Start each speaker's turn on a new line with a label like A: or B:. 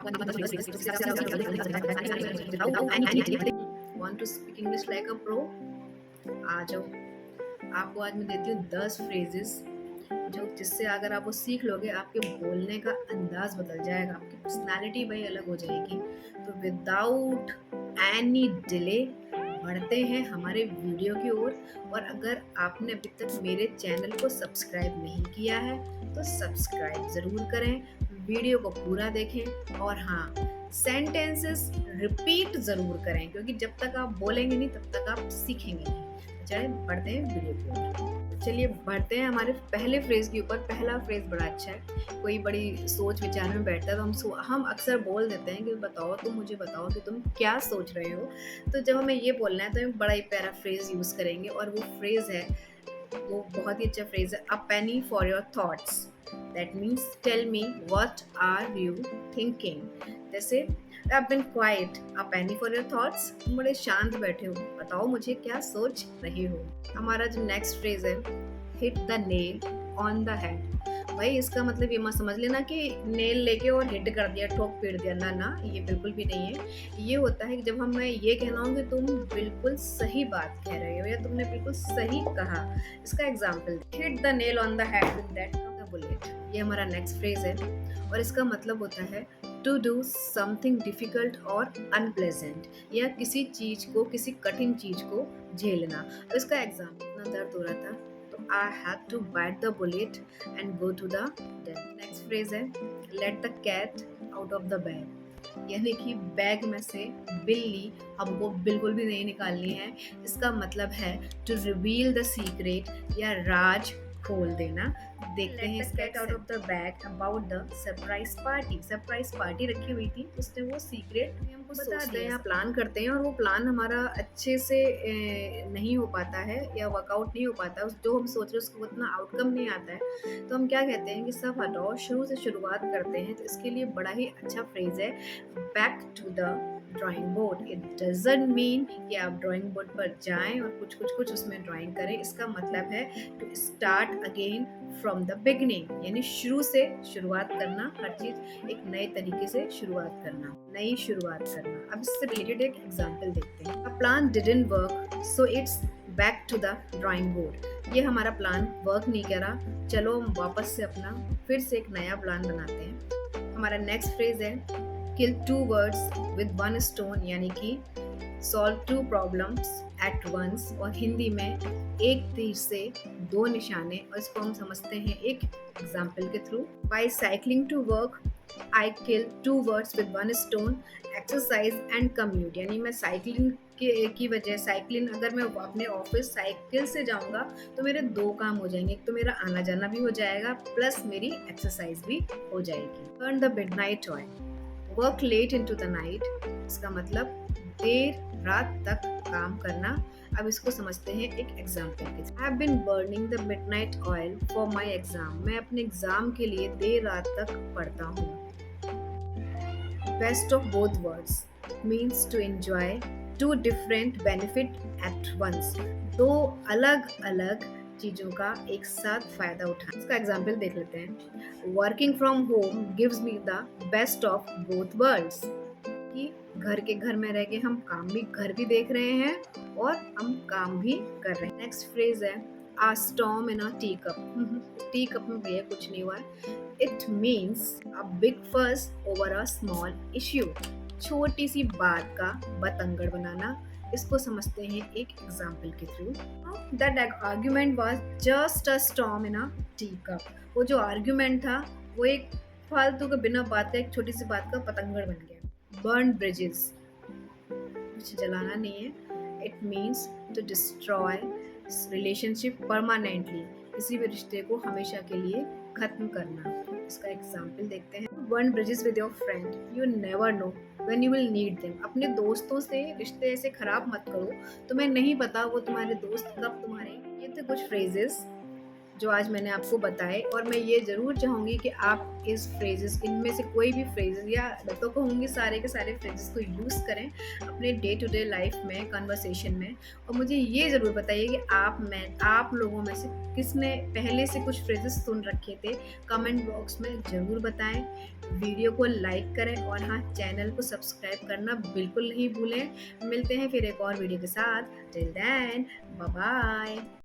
A: Want to speak English like a pro? आ जाओ। आपको आज मैं देती हूँ 10 फ्रेजेस जो जिससे अगर आप वो सीख लोगे आपके बोलने का अंदाज बदल जाएगा, आपकी पर्सनालिटी भाई अलग हो जाएगी। तो विदाउट एनी डिले बढ़ते हैं हमारे वीडियो की ओर। और अगर आपने अभी तक मेरे चैनल को सब्सक्राइब नहीं किया है तो सब्सक्राइब ज़रूर करें, वीडियो को पूरा देखें और हाँ, सेंटेंसेस रिपीट ज़रूर करें, क्योंकि जब तक आप बोलेंगे नहीं तब तक आप सीखेंगे नहीं। चलिए बढ़ते हैं वीडियो की ओर। चलिए बढ़ते हैं हमारे पहले फ्रेज के ऊपर। पहला फ्रेज बड़ा अच्छा है। कोई बड़ी सोच विचार में बैठता है तो हम अक्सर बोल देते हैं कि बताओ, तुम मुझे बताओ कि तुम क्या सोच रहे हो। तो जब हमें ये बोलना है तो हम बड़ा ही प्यारा फ्रेज यूज़ करेंगे और वो फ्रेज है, वो बहुत ही अच्छा फ्रेज है, a penny for your thoughts. That means tell me what are you thinking. जैसे I've been quiet, a penny for your thoughts। तुम बड़े शांत बैठे हो, बताओ मुझे क्या सोच रहे हो। हमारा जो नेक्स्ट फ्रेज है, hit the nail on the head. भाई इसका मतलब ये मत समझ लेना कि नेल लेके और हिट कर दिया, ठोक पीट दिया, ना ना, ये बिल्कुल भी नहीं है। ये होता है कि जब हमें ये कहना हो कि तुम बिल्कुल सही बात कह रहे हो या तुमने बिल्कुल सही कहा। इसका example, hit the nail on the head with that bullet. ये हमारा नेक्स्ट फ्रेज है और इसका मतलब होता है टू डू समथिंग डिफिकल्ट और अनप्लेजेंट, या किसी चीज को, किसी कठिन चीज को झेलना। तो इसका एग्जाम्पल, इतना दर्द हो रहा था तो I had to bite the bullet and go to the dent. Next phrase है, let the cat out of the bag, यानी कि बैग में से बिल्ली हमको बिल्कुल भी नहीं निकालनी है। इसका मतलब है टू रिवील द सीक्रेट, या राज खोल देना। देखते हैं get out of the bag about the surprise party. Surprise party रखी हुई थी, उसने वो सीक्रेट हमको बता दिया। प्लान करते हैं और वो प्लान हमारा अच्छे से नहीं हो पाता है या वर्कआउट नहीं हो पाता, जो हम सोच रहे हैं उसको उतना आउटकम नहीं आता है, तो हम क्या कहते हैं कि सब हटाओ, शुरू से शुरुआत करते हैं। तो इसके लिए बड़ा ही अच्छा फ्रेज है, back to the drawing board. It doesn't mean कि आप ड्राइंग बोर्ड पर जाएं और कुछ उसमें ड्राइंग करें। इसका मतलब है to start again from the beginning, यानी शुरू से शुरुआत करना, हर चीज एक नए तरीके से शुरुआत करना, नई शुरुआत करना। अब इससे रिलेटेड एक एग्जांपल देखते हैं। A plan didn't work so it's back to the drawing board. ये हमारा प्लान वर्क नहीं करा, चलो हम वापस से अपना फिर से एक नया प्लान बनाते हैं। हमारा नेक्स्ट फ्रेज है, किल 2 birds with 1 stone, यानी कि सॉल्व 2 प्रॉब्लम्स एट वंस, और हिंदी में एक तीर से 2 निशाने। और इसको हम समझते हैं एक एग्जाम्पल के थ्रू। By cycling to work I kill 2 birds with 1 stone, exercise and commute, यानी मैं साइकिलिंग की वजह, साइकिलिंग अगर मैं अपने ऑफिस साइकिल से जाऊंगा तो मेरे 2 काम हो जाएंगे। एक तो मेरा आना जाना भी हो जाएगा, प्लस मेरी एक्सरसाइज भी हो जाएगी। Burn the midnight oil, work late into the night. इसका मतलब देर रात तक काम करना। अब इसको समझते हैं एक एग्जाम्पल के साथ। I have been burning the midnight oil for my exam. मैं अपने एग्जाम के लिए देर रात तक पढ़ता हूँ। Best of both words means to enjoy two different benefit at once. 2 अलग अलग चीज़ों का एक साथ फायदा उठाना। इसका एग्जाम्पल देख लेते हैं। Working from home gives me the best of both worlds, कि घर में रह के हम काम भी, घर भी देख रहे हैं और हम काम भी कर रहे हैं। नेक्स्ट फ्रेज है, a storm in a teacup. Teacup में भैया कुछ नहीं हुआ है। It means a big fuss over a small issue, छोटी सी बात का बतंगड़ बनाना। इसको समझते हैं एक एग्जाम्पल के through. That argument was just a storm in a tea cup. वो जो आर्ग्यूमेंट था वो एक फालतू के बिना बात का, एक छोटी सी बात का पतंगड़ बन गया। बर्न ब्रिजेस, कुछ जलाना नहीं है। It means to destroy relationship permanently, किसी भी रिश्ते को हमेशा के लिए खत्म करना। इसका एग्जाम्पल देखते हैं। Burn bridges with your friend, you never know when you will need them. अपने दोस्तों से रिश्ते ऐसे खराब मत करो, तुम्हें नहीं पता वो तुम्हारे दोस्त कब तुम्हारे। ये थे कुछ फ्रेजेस जो आज मैंने आपको बताए, और मैं ये ज़रूर चाहूँगी कि आप इस फ्रेजेस, इनमें से कोई भी फ्रेजेस, या मैं तो कहूँगी सारे के सारे फ्रेजेस को यूज़ करें अपने डे टू डे लाइफ में, कन्वर्सेशन में। और मुझे ये ज़रूर बताइए कि आप लोगों में से किसने पहले से कुछ फ्रेजेस सुन रखे थे। कमेंट बॉक्स में ज़रूर बताएं। वीडियो को लाइक करें, और हाँ, चैनल को सब्सक्राइब करना बिल्कुल नहीं भूलें। मिलते हैं फिर एक और वीडियो के साथ। Till then, bye bye.